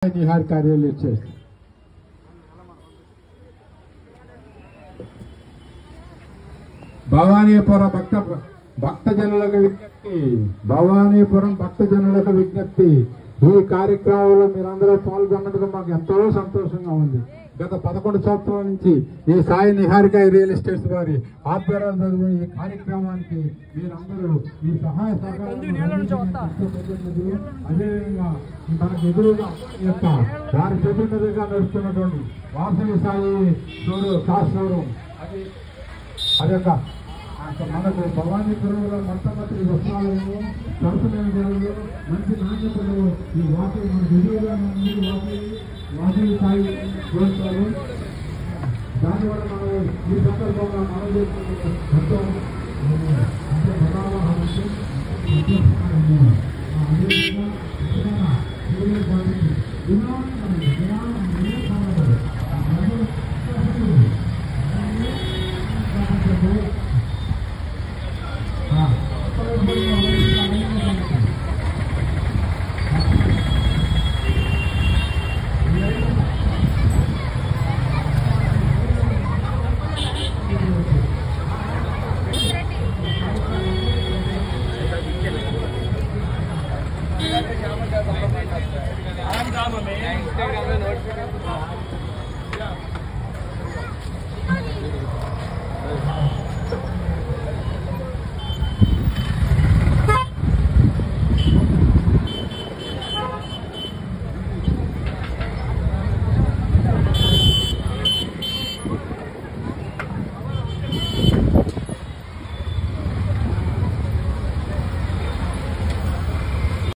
निहार कार्यालय भवानीपुरम भक्तजनुలకు విజ్ఞప్తి భవానీపురం భక్తజనులకు విజ్ఞప్తి ఈ కార్యక్రమంలో మీరందరూ పాల్గొన్నందుకు మాకు ఎంతో సంతోషంగా ఉంది. గత 11 సంవత్సరాల నుంచి ఈ సాయి నిహారిక రియల్ ఎస్టేట్స్ వారి ఆధ్వర్యంలో జరిగిన ఈ కార్యక్రమానికి మీరందరూ ఈ సహాయ సహకారాలు అదేవిధంగా మనకు ఎదురుగా యొక్క దాని ప్రతినిధిగా నడుస్తున్నటువంటి వాసవి సాయి షోరూమ్ అదొక మనకు భవానీపురంలో మొట్టమొదటి వస్త్రాలను సరసమైన ధరలు మంచి నాణ్యతలు ఈ వాసవి మనకు ఎదురుగా వాసవి సాయి చూస్తారు. దానివల్ల మనం ఈ సందర్భంగా మనం చేస్తున్న Instagram में नोट